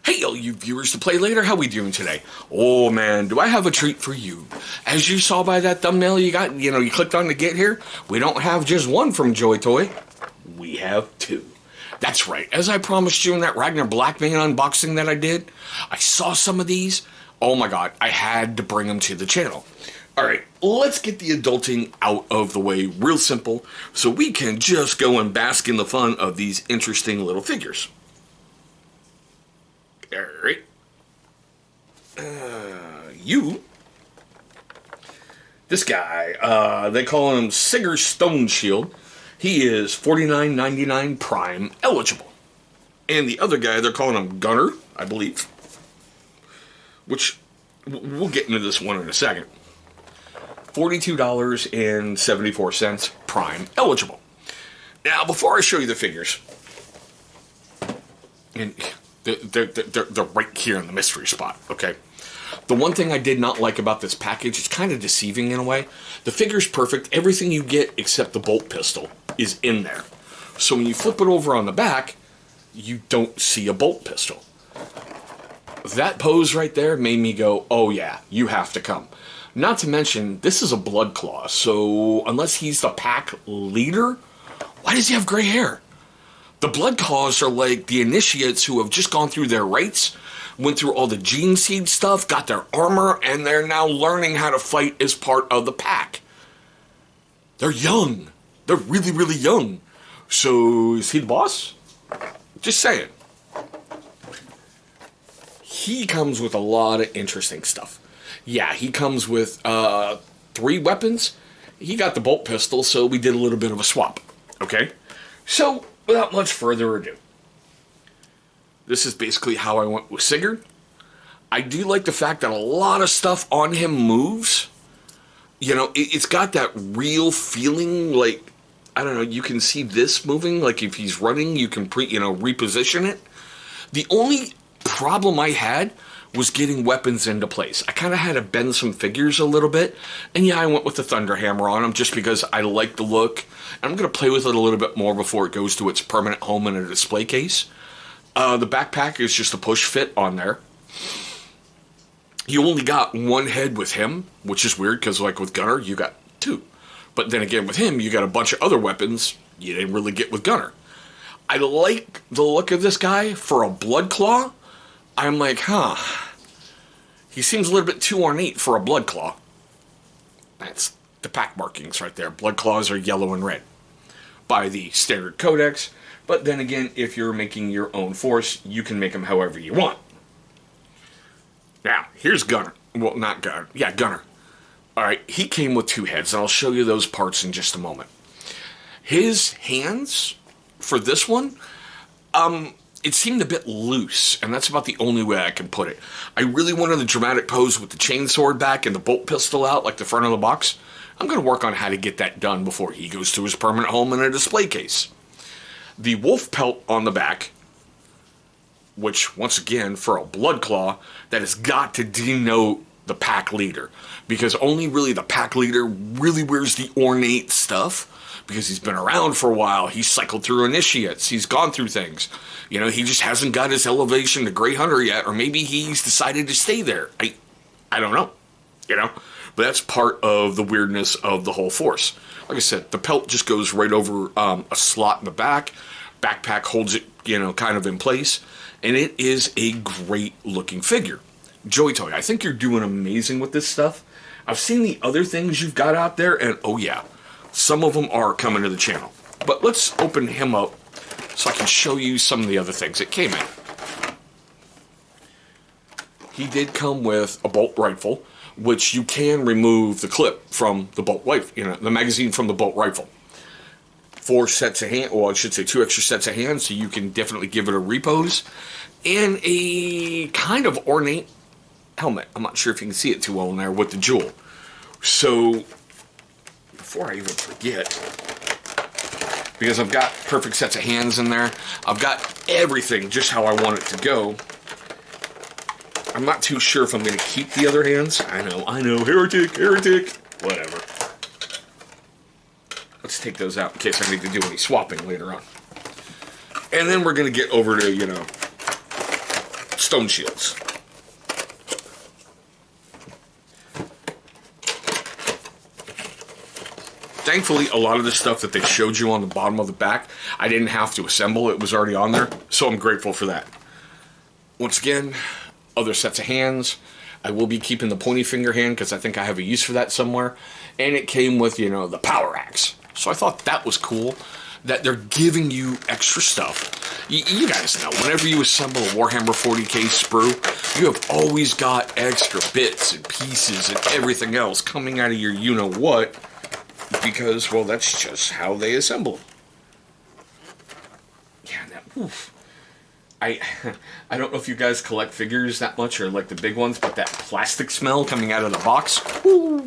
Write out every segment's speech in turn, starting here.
Hey, all you viewers to play later, how we doing today? Oh man, do I have a treat for you. As you saw by that thumbnail you got, you clicked on to get here, we don't have just one from Joytoy, we have two. That's right, as I promised you in that Ragnar Blackman unboxing that I did, I saw some of these. Oh my god, I had to bring them to the channel. Alright, let's get the adulting out of the way real simple, so we can just go and bask in the fun of these interesting little figures. Alright. This guy, they call him Sigurd Stone Shield. He is $49.99 Prime eligible. And the other guy, they're calling him Gunner, I believe. Which, we'll get into this one in a second. $42.74 Prime eligible. Now, before I show you the figures, and they're right here in the mystery spot, okay? The one thing I did not like about this package, it's kind of deceiving in a way. The figure's perfect. Everything you get except the bolt pistol is in there. So when you flip it over on the back, you don't see a bolt pistol. That pose right there made me go, oh yeah, you have to come. Not to mention, this is a blood claw, so unless he's the pack leader, why does he have gray hair? The blood claws are like the initiates who have just gone through their rites, went through all the gene seed stuff, got their armor, and they're now learning how to fight as part of the pack. They're young. They're really, really young. So, is he the boss? Just saying. He comes with a lot of interesting stuff. Yeah, he comes with 3 weapons. He got the bolt pistol, so we did a little bit of a swap. Okay? So, without much further ado, this is basically how I went with Sigurd. I do like the fact that a lot of stuff on him moves. It's got that real feeling, like, I don't know, you can see this moving, like if he's running, you can reposition it. The only problem I had was getting weapons into place. I kind of had to bend some figures a little bit, and yeah, I went with the Thunder Hammer on him just because I like the look. I'm going to play with it a little bit more before it goes to its permanent home in a display case. The backpack is just a push fit on there. You only got one head with him, which is weird because like with Gunner, you got 2. But then again with him, you got a bunch of other weapons you didn't really get with Gunner. I like the look of this guy for a blood claw. I'm like, he seems a little bit too ornate for a blood claw. That's the pack markings right there. Blood claws are yellow and red by the standard codex. But then again, if you're making your own force, you can make them however you want. Now, here's Gunner. Well, not Gunner. Yeah, Gunner. Alright, he came with 2 heads, and I'll show you those parts in just a moment. His hands, for this one, it seemed a bit loose, and that's about the only way I can put it. I really wanted the dramatic pose with the chainsword back and the bolt pistol out, like the front of the box. I'm going to work on how to get that done before he goes to his permanent home in a display case. The wolf pelt on the back, which, once again, for a blood claw, that has got to denote the pack leader. Because only really the pack leader really wears the ornate stuff. Because he's been around for a while, he's cycled through initiates, he's gone through things. He just hasn't got his elevation to Grey Hunter yet, or maybe he's decided to stay there. I don't know, But that's part of the weirdness of the whole force. Like I said, the pelt just goes right over a slot in the back. Backpack holds it, kind of in place. And it is a great looking figure. Joytoy, I think you're doing amazing with this stuff. I've seen the other things you've got out there, and oh yeah, some of them are coming to the channel. But let's open him up so I can show you some of the other things that came in. He did come with a bolt rifle, which you can remove the clip from the bolt rifle, the magazine from the bolt rifle. 4 sets of hands, well, I should say 2 extra sets of hands, so you can definitely give it a repose. And a kind of ornate helmet. I'm not sure if you can see it too well in there with the jewel. So, before I even forget, because I've got perfect sets of hands in there, I've got everything just how I want it to go. I'm not too sure if I'm going to keep the other hands. I know, heretic, whatever. Let's take those out in case I need to do any swapping later on. And then we're going to get over to, stone shields. Thankfully, a lot of the stuff that they showed you on the bottom of the back, I didn't have to assemble. It was already on there, so I'm grateful for that. Once again, other sets of hands. I will be keeping the pointy finger hand because I think I have a use for that somewhere. And it came with, you know, the power axe. So I thought that was cool that they're giving you extra stuff. You guys know, whenever you assemble a Warhammer 40k sprue, you have always got extra bits and pieces and everything else coming out of your you-know-what. Because, well, that's just how they assemble them. Yeah, that, oof. I don't know if you guys collect figures that much or like the big ones, but that plastic smell coming out of the box, whoo,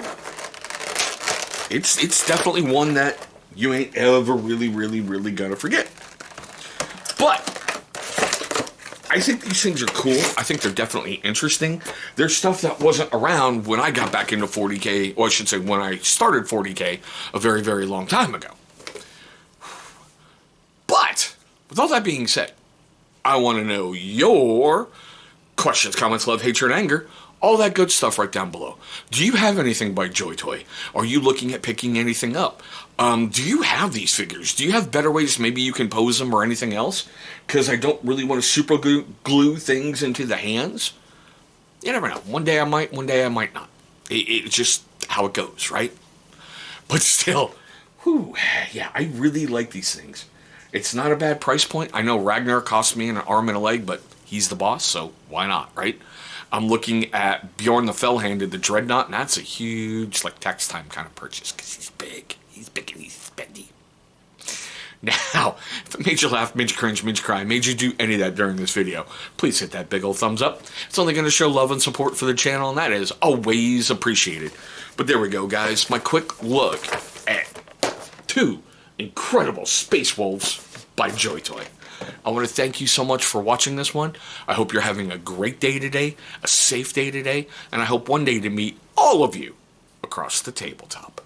it's definitely one that you ain't ever really gonna forget. But I think these things are cool. I think they're definitely interesting. There's stuff that wasn't around when I got back into 40k, or I should say when I started 40k a very long time ago. But with all that being said, I want to know your questions, comments, love, hatred, anger, all that good stuff right down below. Do you have anything by Joytoy? Are you looking at picking anything up? Do you have these figures? Do you have better ways maybe you can pose them or anything else? Because I don't really want to super glue things into the hands. You never know. One day I might, one day I might not. It's just how it goes, right? But still, whew, yeah, I really like these things. It's not a bad price point. I know Ragnar cost me an arm and a leg, but he's the boss, so why not, right? I'm looking at Bjorn the Fell-Handed, the Dreadnought, and that's a huge, like, tax time kind of purchase, because he's big. He's big and he's spendy. Now, if it made you laugh, made you cringe, made you cry, made you do any of that during this video, please hit that big old thumbs up. It's only going to show love and support for the channel, and that is always appreciated. But there we go, guys. My quick look at 2 incredible Space Wolves by Joytoy. I want to thank you so much for watching this one. I hope you're having a great day today, a safe day today, and I hope one day to meet all of you across the tabletop.